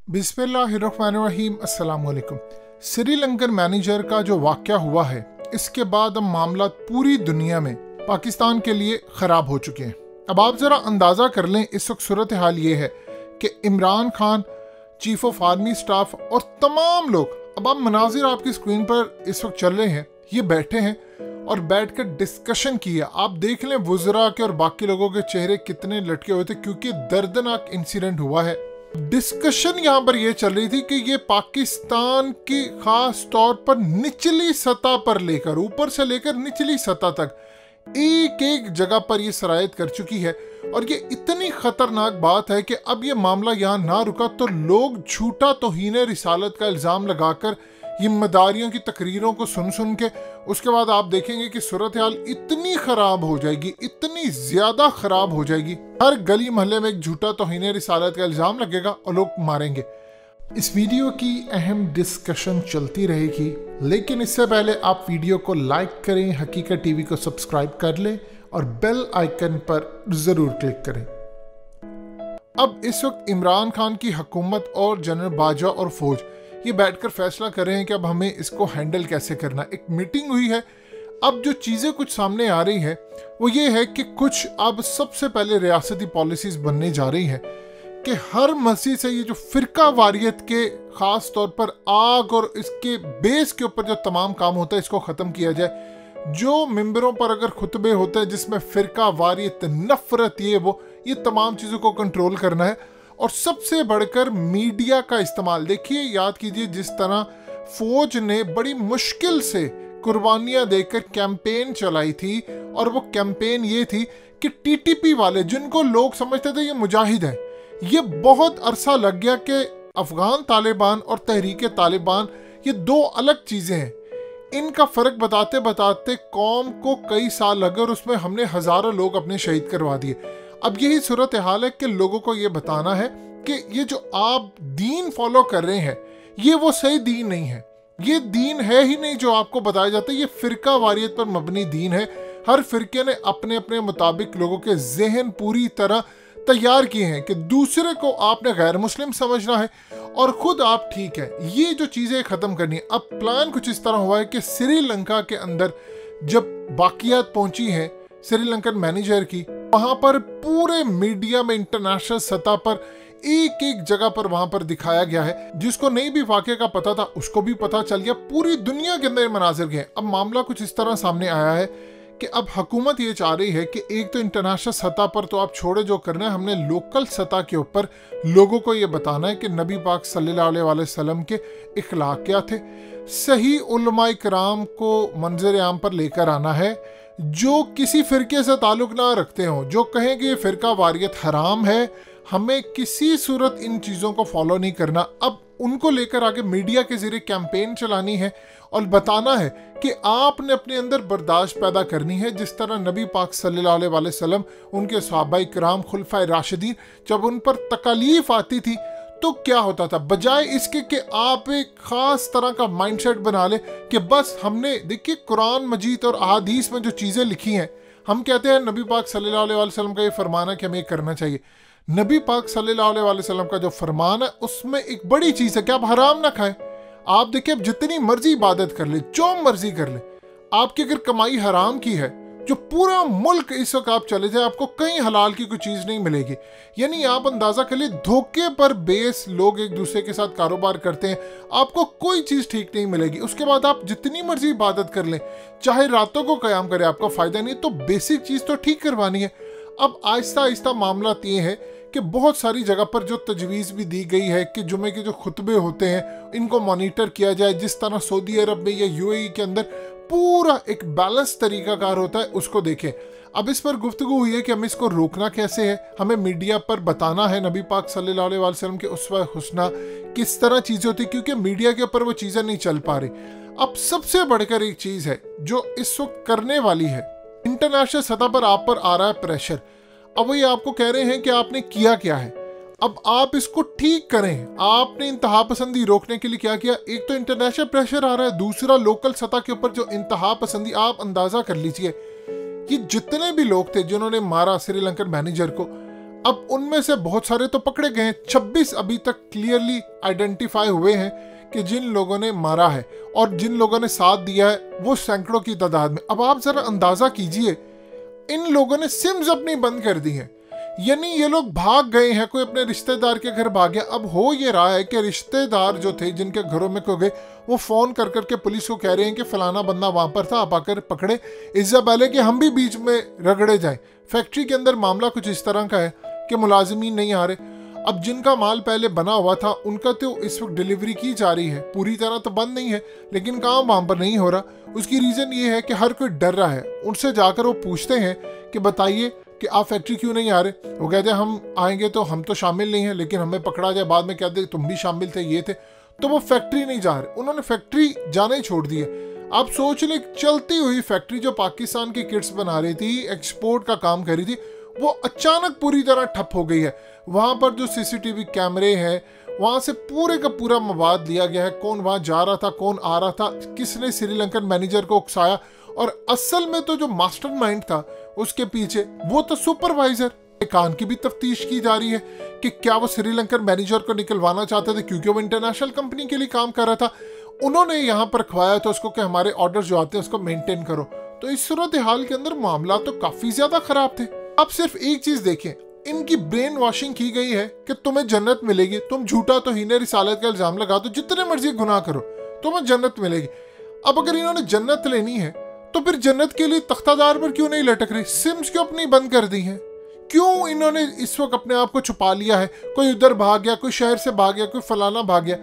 बिस्मिल्लाहिर्रहमानिर्रहीम। अस्सलाम वालेकुम। श्रीलंकन मैनेजर का जो वाक़या हुआ है, इसके बाद अब मामला पूरी दुनिया में पाकिस्तान के लिए ख़राब हो चुके हैं। अब आप ज़रा अंदाज़ा कर लें, इस वक्त सूरत हाल ये है कि Imran Khan, chief of army staff और तमाम लोग, अब आप मनाजिर आपकी स्क्रीन पर इस वक्त चल रहे हैं, ये बैठे हैं और बैठकर डिस्कशन किया। आप देख लें वुज़रा के और बाकी लोगों के चेहरे कितने लटके हुए थे, क्योंकि दर्दनाक इंसिडेंट हुआ है। डिस्कशन यहाँ पर यह चल रही थी कि ये पाकिस्तान की खास तौर पर निचली सतह पर लेकर, ऊपर से लेकर निचली सतह तक एक एक जगह पर ये सरायत कर चुकी है। और ये इतनी खतरनाक बात है कि अब ये मामला यहाँ ना रुका तो लोग झूठा तौहीन रिसालत का इल्ज़ाम लगाकर जिम्मेदारियों की तकरीरों को सुन सुन के उसके बाद आप देखेंगे कि सूरत हाल इतनी ख़राब हो जाएगी, इतनी ज़्यादा ख़राब हो जाएगी। हर गली मोहल्ले में एक झूठा तौहीन रिसालत का इल्ज़ाम लगेगा और लोग मारेंगे। इस वीडियो की अहम डिस्कशन चलती रहेगी, लेकिन इससे पहले आप वीडियो को लाइक करें, हकीकत टीवी को सब्सक्राइब कर लें और बेल आइकन पर ज़रूर क्लिक करें। अब इस वक्त इमरान खान की हुकूमत और जनरल बाजवा और फौज ये बैठकर फैसला कर रहे हैं कि अब हमें इसको हैंडल कैसे करना। एक मीटिंग हुई है। अब जो चीज़ें कुछ सामने आ रही है वो ये है कि कुछ अब सबसे पहले रियासती पॉलिसीज बनने जा रही हैं कि हर मस्जिद से ये जो फ़िरका वारियत के ख़ास तौर पर आग और इसके बेस के ऊपर जो तमाम काम होता है, इसको ख़त्म किया जाए। जो मिंबरों पर अगर खुतबे होते हैं जिसमें फ़िरका वारियत, नफ़रत, ये तमाम चीज़ों को कंट्रोल करना है। और सबसे बढ़कर मीडिया का इस्तेमाल। देखिए, याद कीजिए जिस तरह फौज ने बड़ी मुश्किल से कुर्बानियां देकर कैंपेन चलाई थी, और वो कैंपेन ये थी कि टीटीपी वाले, जिनको लोग समझते थे ये मुजाहिद हैं, ये बहुत अरसा लग गया कि अफगान तालिबान और तहरीक तालिबान ये दो अलग चीज़ें हैं। इनका फ़र्क बताते बताते कौम को कई साल लगे और उसमें हमने हज़ारों लोग अपने शहीद करवा दिए। अब यही सूरत हाल है कि लोगों को ये बताना है कि ये जो आप दीन फॉलो कर रहे हैं ये वो सही दीन नहीं है। ये दीन है ही नहीं जो आपको बताया जाता है। ये फ़िरका वारियत पर मबनी दीन है। हर फ़िरके ने अपने अपने मुताबिक लोगों के जहन पूरी तरह तैयार किए हैं कि दूसरे को आपने गैर मुस्लिम समझना है और ख़ुद आप ठीक है। ये जो चीज़ें ख़त्म करनी है। अब प्लान कुछ इस तरह हुआ है कि श्रीलंका के अंदर जब बाकियात पहुंची हैं श्रीलंकन मैनेजर की, वहां पर पूरे मीडिया में इंटरनेशनल सतह पर एक एक जगह पर वहां पर दिखाया गया है। जिसको नहीं भी वाक़े का पता था उसको भी पता चल गया। पूरी दुनिया के अंदर मनाजिर गए। अब मामला कुछ इस तरह सामने आया है कि अब हुकूमत ये चाह रही है कि एक तो इंटरनेशनल सतह पर तो आप छोड़े, जो करना है हमने लोकल सतह के ऊपर लोगों को ये बताना है कि नबी पाक सल्लल्लाहु अलैहि वसल्लम के इखलाक क्या थे। सही उलमाए किराम को मंजर आम पर लेकर आना है, जो किसी फ़िरके से ताल्लुक़ ना रखते हों, जो कहें कि ये फ़िरका वारियत हराम है, हमें किसी सूरत इन चीज़ों को फॉलो नहीं करना। अब उनको लेकर आगे मीडिया के ज़रिए कैंपेन चलानी है और बताना है कि आपने अपने अंदर बर्दाश्त पैदा करनी है। जिस तरह नबी पाक सल्लल्लाहु अलैहि वसल्लम, उनके सहाबाए किराम, खुलफाए राशिदीन, जब उन पर तकलीफ़ आती थी तो क्या होता था, बजाय इसके कि आप एक ख़ास तरह का माइंडसेट बना ले कि बस हमने, देखिए कुरान मजीद और अहादीस में जो चीज़ें लिखी हैं, हम कहते हैं नबी पाक सल्लल्लाहु अलैहि वसल्लम का ये फरमान है कि हमें करना चाहिए। नबी पाक सल्लल्लाहु अलैहि वसल्लम का जो फरमान है उसमें एक बड़ी चीज़ है कि आप हराम ना खाएं। आप देखिए, आप जितनी मर्जी इबादत कर ले, जो मर्जी कर ले, आपकी अगर कमाई हराम की है, जो पूरा मुल्क इस वक्त आप चले जाए, आपको कहीं हलाल की कोई चीज़ नहीं मिलेगी। यानी आप अंदाज़ा कर लिए, धोखे पर बेस लोग एक दूसरे के साथ कारोबार करते हैं, आपको कोई चीज़ ठीक नहीं मिलेगी। उसके बाद आप जितनी मर्जी इबादत कर लें, चाहे रातों को क़याम करें, आपका फ़ायदा नहीं। तो बेसिक चीज़ तो ठीक करवानी है। अब आहिस्ता आहिस्ता मामला ये है कि बहुत सारी जगह पर जो तजवीज़ भी दी गई है कि जुमे के जो खुतबे होते हैं इनको मॉनिटर किया जाए, जिस तरह सऊदी अरब में या यूएई के अंदर पूरा एक बैलेंस तरीकाकार होता है, उसको देखें। अब इस पर गुफ्तगू हुई है कि हमें इसको रोकना कैसे है। हमें मीडिया पर बताना है नबी पाक सल्लल्लाहु अलैहि वसल्लम के उस्वा हुस्ना किस तरह चीज़ें होती, क्योंकि मीडिया के ऊपर वो चीज़ें नहीं चल पा रही। अब सबसे बढ़कर एक चीज़ है जो इस वक्त करने वाली है, इंटरनेशनल सतह पर आप पर आ रहा है प्रेशर। अब वो ये आपको कह रहे हैं कि आपने किया क्या है, अब आप इसको ठीक करें। आपने इंतहा पसंदी रोकने के लिए क्या किया? एक तो इंटरनेशनल प्रेशर आ रहा है, दूसरा लोकल सतह के ऊपर जो इंतहा पसंदी, आप अंदाज़ा कर लीजिए ये जितने भी लोग थे जिन्होंने मारा श्रीलंकन मैनेजर को, अब उनमें से बहुत सारे तो पकड़े गए हैं, 26 अभी तक क्लियरली आइडेंटिफाई हुए हैं कि जिन लोगों ने मारा है, और जिन लोगों ने साथ दिया है वो सैकड़ों की तादाद में। अब आप जरा अंदाजा कीजिए, इन लोगों ने सिम्स अपनी बंद कर दी हैं, यानी ये लोग भाग गए हैं, कोई अपने रिश्तेदार के घर भाग गया। अब हो ये रहा है कि रिश्तेदार जो थे जिनके घरों में को गए, वो फोन कर करके पुलिस को कह रहे हैं कि फलाना बंदा वहां पर था, आप आकर पकड़े, इससे पहले कि हम भी बीच में रगड़े जाएं। फैक्ट्री के अंदर मामला कुछ इस तरह का है कि मुलाजिमीन नहीं आ रहे। अब जिनका माल पहले बना हुआ था उनका तो इस वक्त डिलीवरी की जा रही है, पूरी तरह तो बंद नहीं है, लेकिन काम वहां पर नहीं हो रहा। उसकी रीजन ये है कि हर कोई डर रहा है। उनसे जाकर वो पूछते हैं कि बताइए कि आप फैक्ट्री क्यों नहीं आ रहे। वो कहते हैं हम आएंगे तो हम तो शामिल नहीं है, लेकिन हमें पकड़ा जाए, बाद में कहते तुम भी शामिल थे, ये थे, तो वो फैक्ट्री नहीं जा रहे। उन्होंने फैक्ट्री जाना ही छोड़ दिया। आप सोच ले, चलती हुई फैक्ट्री जो पाकिस्तान की किट्स बना रही थी, एक्सपोर्ट का काम कर रही थी, वो अचानक पूरी तरह ठप हो गई है। वहां पर जो सीसीटीवी कैमरे हैं, वहां से पूरे का पूरा मवाद लिया गया है, कौन वहां जा रहा था, कौन आ रहा था, किसने श्रीलंकन मैनेजर को उकसाया, और असल में तो जो मास्टरमाइंड था उसके पीछे वो तो सुपरवाइजर। कान की भी तफ्तीश की जा रही है कि क्या वो श्रीलंकन मैनेजर को निकलवाना चाहते थे, क्योंकि वो इंटरनेशनल कंपनी के लिए काम कर रहा था। उन्होंने यहाँ पर खवाया था उसको कि हमारे ऑर्डर जो आते हैं उसको मेंटेन करो। तो इस सूरत हाल के अंदर मामला तो काफी ज्यादा खराब थे। अब सिर्फ एक चीज देखें, इनकी ब्रेन वॉशिंग की गई है कि तुम्हें जन्नत मिलेगी, तुम झूठा तो हीने रिसालत का इल्जाम लगा दो, जितने मर्जी गुनाह करो, तुम्हें जन्नत मिलेगी। अब अगर इन्होंने जन्नत लेनी है तो फिर जन्नत के लिए तख्तादार पर क्यों नहीं लटक रही, सिम्स क्यों अपनी बंद कर दी है, क्यों इन्होंने इस वक्त अपने आप को छुपा लिया है, कोई उधर भाग गया, कोई शहर से भाग गया, कोई फलाना भाग गया।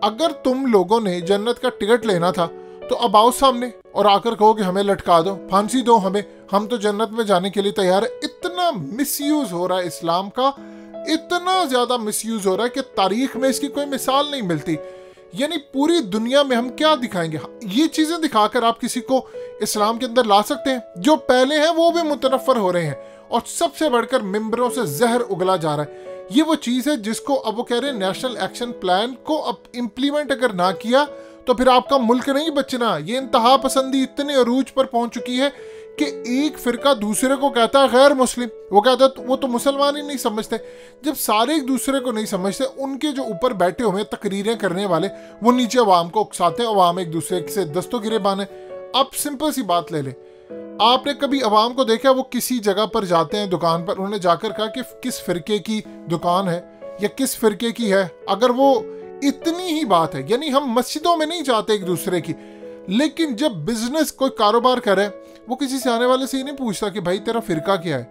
अगर तुम लोगों ने जन्नत का टिकट लेना था तो अब आओ सामने और आकर कहो कि हमें लटका दो, फांसी दो हमें, हम तो जन्नत में जाने के लिए तैयार है। इतना मिसयूज हो रहा है इस्लाम का, इतना ज्यादा मिसयूज हो रहा है कि तारीख में इसकी कोई मिसाल नहीं मिलती। यानी पूरी दुनिया में हम क्या दिखाएंगे, ये चीजें दिखाकर आप किसी को इस्लाम के अंदर ला सकते हैं? जो पहले हैं वो भी मुतनफर हो रहे हैं, और सबसे बढ़कर मिंबरों से जहर उगला जा रहा है। ये वो चीज है जिसको अब वो कह रहे हैं नेशनल एक्शन प्लान को अब इम्प्लीमेंट अगर ना किया तो फिर आपका मुल्क नहीं बचना। ये इंतहा पसंदी इतने अरूज पर पहुंच चुकी है कि एक फिरका दूसरे को कहता है गैर मुस्लिम, वो कहता है वो तो मुसलमान ही नहीं समझते। जब सारे एक दूसरे को नहीं समझते, उनके जो ऊपर बैठे हुए तकरीरें करने वाले वो नीचे अवाम को उकसाते हैं, अवाम एक दूसरे से दस्तों गिरेबान है। आप सिंपल सी बात ले लें, आपने कभी अवाम को देखा वो किसी जगह पर जाते हैं दुकान पर, उन्होंने जाकर कहा कि किस फिरके की दुकान है या किस फिरके की है? अगर वो इतनी ही बात है, यानी हम मस्जिदों में नहीं जाते एक दूसरे की, लेकिन जब बिजनेस कोई कारोबार करे वो किसी से आने वाले से ही नहीं पूछता कि भाई तेरा फिरका क्या है,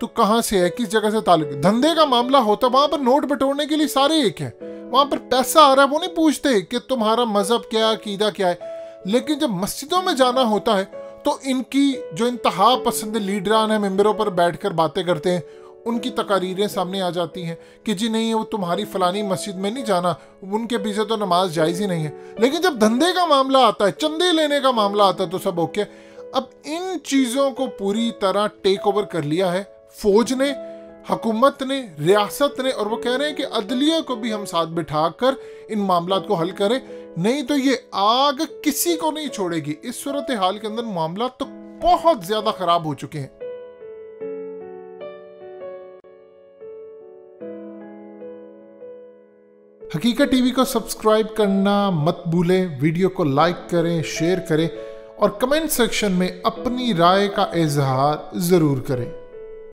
तू कहाँ से है, किस जगह से ताल्लुक। धंधे का मामला होता वहां पर नोट बटोरने के लिए सारे एक है, वहां पर पैसा आ रहा है, वो नहीं पूछते कि तुम्हारा मजहब क्या, अकीदा क्या है। लेकिन जब मस्जिदों में जाना होता है तो इनकी जो इंतहा पसंद लीडरान है मेंबरों पर बैठकर बातें करते हैं, उनकी तकारीरें सामने आ जाती हैं कि जी नहीं वो तुम्हारी फलानी मस्जिद में नहीं जाना, उनके पीछे तो नमाज जायज़ ही नहीं है। लेकिन जब धंधे का मामला आता है, चंदे लेने का मामला आता है तो सब ओके। अब इन चीज़ों को पूरी तरह टेक ओवर कर लिया है फौज ने, हुकूमत ने, रियासत ने, और वो कह रहे हैं कि अदलिया को भी हम साथ बिठाकर इन मामला को हल करें, नहीं तो ये आग किसी को नहीं छोड़ेगी। इस सूरत हाल के अंदर मामला तो बहुत ज्यादा खराब हो चुके हैं। हकीकत टीवी को सब्सक्राइब करना मत भूलें, वीडियो को लाइक करें, शेयर करें और कमेंट सेक्शन में अपनी राय का इजहार जरूर करें।